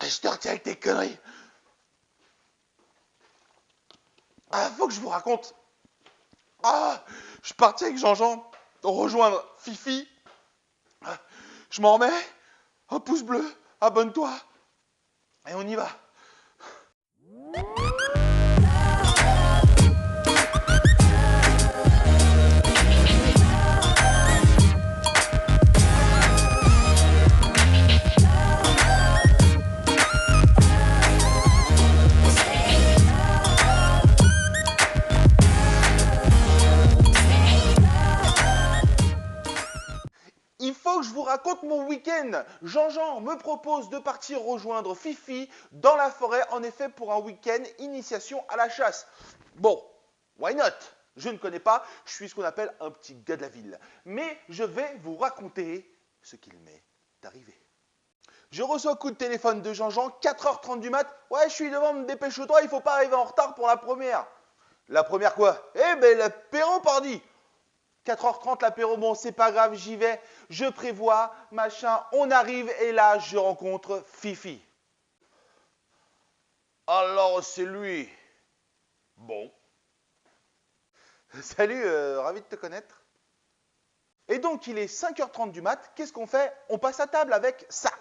Je te retiens avec tes conneries. Ah, faut que je vous raconte. Ah, je suis parti avec Jean-Jean rejoindre Fifi. Ah, je m'en remets. Un pouce bleu, abonne-toi. Et on y va. Il faut que je vous raconte mon week-end. Jean-Jean me propose de partir rejoindre Fifi dans la forêt, en effet pour un week-end initiation à la chasse. Bon, why not? Je ne connais pas, je suis ce qu'on appelle un petit gars de la ville. Mais je vais vous raconter ce qu'il m'est arrivé. Je reçois un coup de téléphone de Jean-Jean, 4h30 du mat. Ouais, je suis devant, me dépêche-toi, il faut pas arriver en retard pour la première. La première quoi? Eh ben l'apéro pardi. 4h30 l'apéro, bon c'est pas grave, j'y vais, je prévois, machin, on arrive et là je rencontre Fifi. Alors c'est lui. Bon. Salut, ravi de te connaître. Et donc il est 5h30 du mat, qu'est-ce qu'on fait? On passe à table avec ça.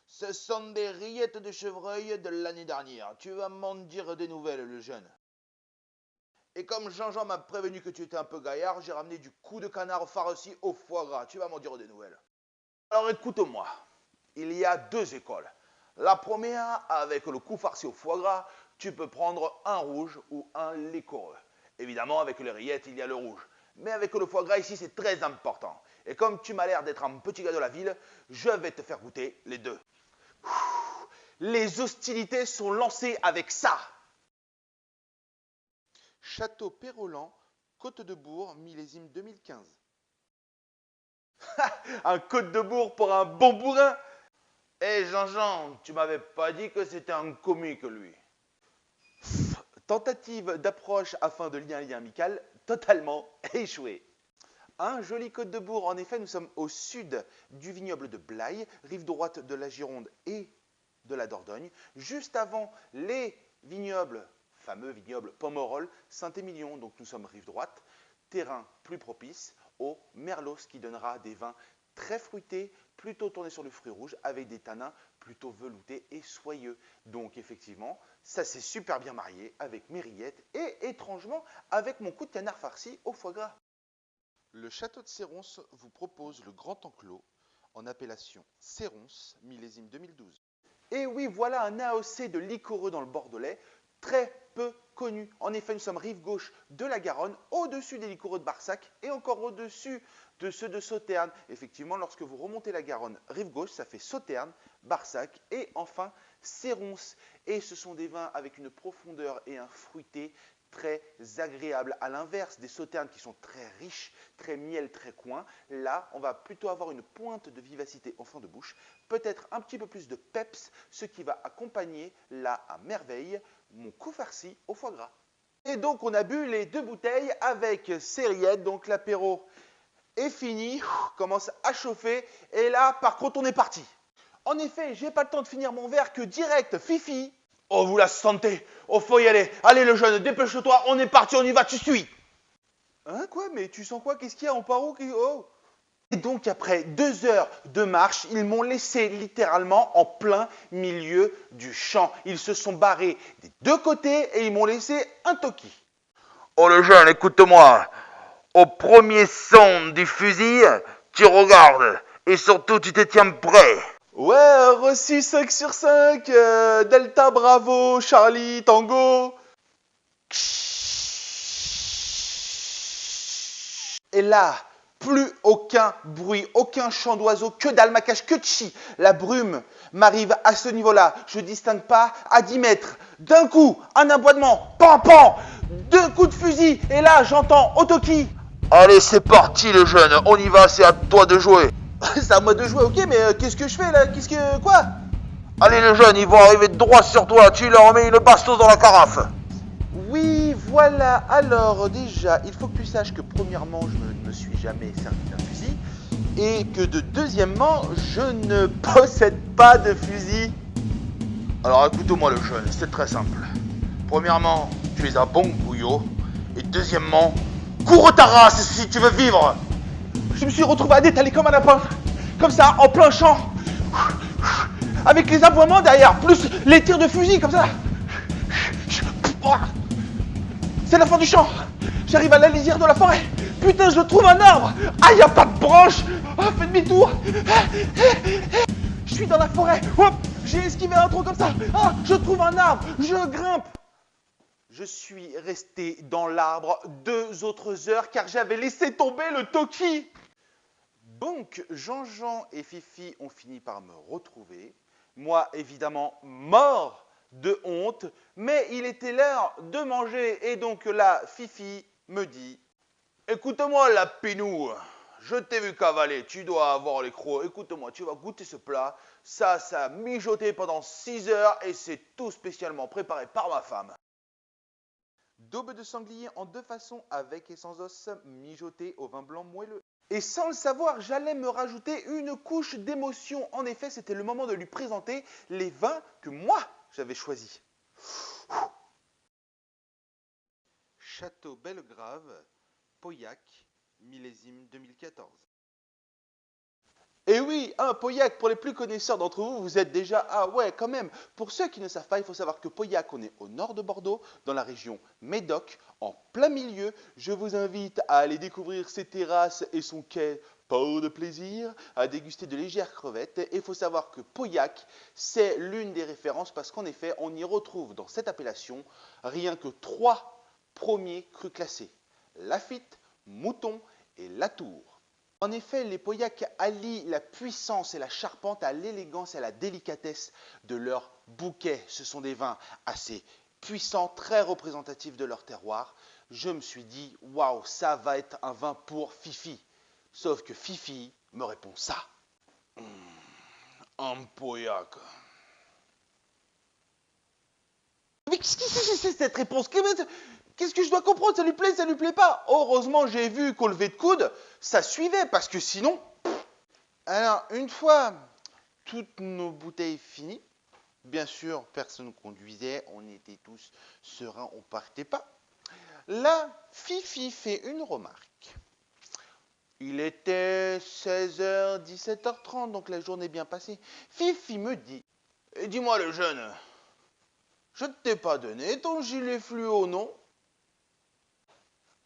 Ce sont des rillettes de chevreuil de l'année dernière. Tu vas m'en dire des nouvelles, le jeune. Et comme Jean-Jean m'a prévenu que tu étais un peu gaillard, j'ai ramené du cou de canard farci au foie gras. Tu vas m'en dire des nouvelles. Alors écoute-moi, il y a deux écoles. La première, avec le cou farci au foie gras, tu peux prendre un rouge ou un liquoreux. Évidemment, avec les rillettes, il y a le rouge. Mais avec le foie gras, ici, c'est très important. Et comme tu m'as l'air d'être un petit gars de la ville, je vais te faire goûter les deux. Les hostilités sont lancées avec ça. Château Pérolan, Côte-de-Bourg, millésime 2015. Un Côte-de-Bourg pour un bon bourrin. Eh Jean-Jean, tu m'avais pas dit que c'était un comique lui. Tentative d'approche afin de lier un lien amical, totalement échoué. Un joli Côte-de-Bourg, en effet, nous sommes au sud du vignoble de Blaye, rive droite de la Gironde et de la Dordogne, juste avant les vignobles fameux vignoble Pomerol, Saint-Émilion, donc nous sommes rive droite, terrain plus propice au merlot, qui donnera des vins très fruités, plutôt tournés sur le fruit rouge, avec des tanins plutôt veloutés et soyeux. Donc effectivement, ça s'est super bien marié avec mes rillettes et étrangement avec mon coup de canard farci au foie gras. Le château de Séronce vous propose le Grand Enclos en appellation Séronce, millésime 2012. Et oui, voilà un AOC de liquoreux dans le Bordelais, très peu connu. En effet, nous sommes rive gauche de la Garonne, au-dessus des liquoreux de Barsac et encore au-dessus de ceux de Sauternes. Effectivement, lorsque vous remontez la Garonne rive gauche, ça fait Sauternes, Barsac et enfin Séronce. Et ce sont des vins avec une profondeur et un fruité très agréable. À l'inverse des Sauternes qui sont très riches, très miel, très coin, là, on va plutôt avoir une pointe de vivacité en fin de bouche, peut-être un petit peu plus de peps, ce qui va accompagner là à merveille mon coup farci au foie gras. Et donc on a bu les deux bouteilles avec ces rillettes, donc l'apéro est fini, commence à chauffer et là par contre on est parti. En effet, j'ai pas le temps de finir mon verre que direct Fifi. Oh vous la sentez, oh faut y aller, allez le jeune, dépêche-toi, on est parti, on y va, tu suis. Hein quoi, mais tu sens quoi, qu'est-ce qu'il y a, on part où? Oh. Et donc après 2 heures de marche, ils m'ont laissé littéralement en plein milieu du champ. Ils se sont barrés des deux côtés et ils m'ont laissé un toki. Oh le jeune, écoute-moi. Au premier son du fusil, tu regardes et surtout tu te tiens prêt. Ouais, reçu 5 sur 5, Delta Bravo, Charlie Tango. Et là, plus aucun bruit, aucun chant d'oiseau, que d'almacache, que de chi. La brume m'arrive à ce niveau-là. Je ne distingue pas à 10 mètres. D'un coup, un aboiement, pan pan, 2 coups de fusil. Et là, j'entends Otoki. Allez, c'est parti le jeune, on y va, c'est à toi de jouer. C'est à moi de jouer, ok, mais qu'est-ce que je fais là? Quoi? Allez le jeune, ils vont arriver droit sur toi, tu leur mets une bastos dans la carafe. Oui, voilà. Alors déjà, il faut que tu saches que premièrement, je ne me suis jamais servi d'un fusil et que deuxièmement, je ne possède pas de fusil. Alors écoute-moi le jeune, c'est très simple. Premièrement, tu es un bon bouillot. Et deuxièmement, cours ta race si tu veux vivre. Je me suis retrouvé à détaler comme un lapin. Comme ça, en plein champ. Avec les aboiements derrière, plus les tirs de fusil, comme ça. C'est la fin du champ. J'arrive à la lisière de la forêt. Putain, je trouve un arbre. Ah, y a pas de branche. Ah, fais demi-tour. Je suis dans la forêt. Hop, j'ai esquivé un trou comme ça. Ah, je trouve un arbre. Je grimpe. Je suis resté dans l'arbre 2 autres heures car j'avais laissé tomber le Toki. Donc, Jean-Jean et Fifi ont fini par me retrouver. Moi, évidemment, mort de honte, mais il était l'heure de manger. Et donc là, Fifi me dit « Écoute-moi, la Pinou, je t'ai vu cavaler, tu dois avoir les crocs. Écoute-moi, tu vas goûter ce plat. Ça a mijoté pendant 6 heures et c'est tout spécialement préparé par ma femme. » Daube de sanglier en 2 façons, avec et sans os, mijoté au vin blanc moelleux. Et sans le savoir, j'allais me rajouter une couche d'émotion. En effet, c'était le moment de lui présenter les vins que moi, j'avais choisis. Château Belgrave, Pauillac, millésime 2014. Et oui, un Pauillac, pour les plus connaisseurs d'entre vous, vous êtes déjà, ah ouais, quand même. Pour ceux qui ne savent pas, il faut savoir que Pauillac, on est au nord de Bordeaux, dans la région Médoc, en plein milieu. Je vous invite à aller découvrir ses terrasses et son quai Port de plaisir, à déguster de légères crevettes. Et il faut savoir que Pauillac, c'est l'une des références parce qu'en effet, on y retrouve dans cette appellation rien que 3 premiers crus classés. Lafitte, Mouton et Latour. En effet, les Pauillac allient la puissance et la charpente à l'élégance et à la délicatesse de leur bouquet. Ce sont des vins assez puissants, très représentatifs de leur terroir. Je me suis dit, waouh, ça va être un vin pour Fifi. Sauf que Fifi me répond ça. Un Pauillac. Mais qu'est-ce que c'est cette réponse? Qu'est-ce que je dois comprendre? Ça lui plaît pas? Heureusement, j'ai vu qu'au lever de coude, ça suivait, parce que sinon... Alors, une fois toutes nos bouteilles finies, bien sûr, personne ne conduisait, on était tous sereins, on partait pas. Là, Fifi fait une remarque. Il était 16h, 17h30, donc la journée est bien passée. Fifi me dit, dis-moi le jeune, je ne t'ai pas donné ton gilet fluo, non?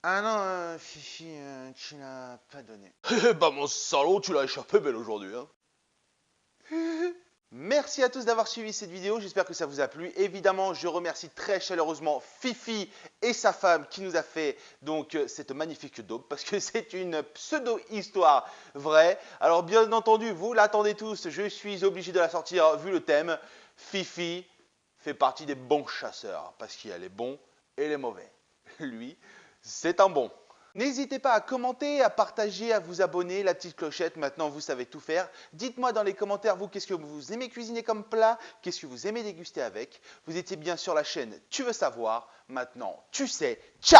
Ah non, Fifi, tu l'as pas donné. Bah mon salaud, tu l'as échappé belle aujourd'hui. Hein. Merci à tous d'avoir suivi cette vidéo, j'espère que ça vous a plu. Évidemment, je remercie très chaleureusement Fifi et sa femme qui nous a fait donc cette magnifique daube parce que c'est une pseudo-histoire vraie. Alors bien entendu, vous l'attendez tous, je suis obligé de la sortir vu le thème. Fifi fait partie des bons chasseurs parce qu'il y a les bons et les mauvais. Lui, c'est un bon. N'hésitez pas à commenter, à partager, à vous abonner, la petite clochette, maintenant vous savez tout faire. Dites-moi dans les commentaires, vous, qu'est-ce que vous aimez cuisiner comme plat, qu'est-ce que vous aimez déguster avec. Vous étiez bien sur la chaîne Tu veux savoir, maintenant tu sais, ciao!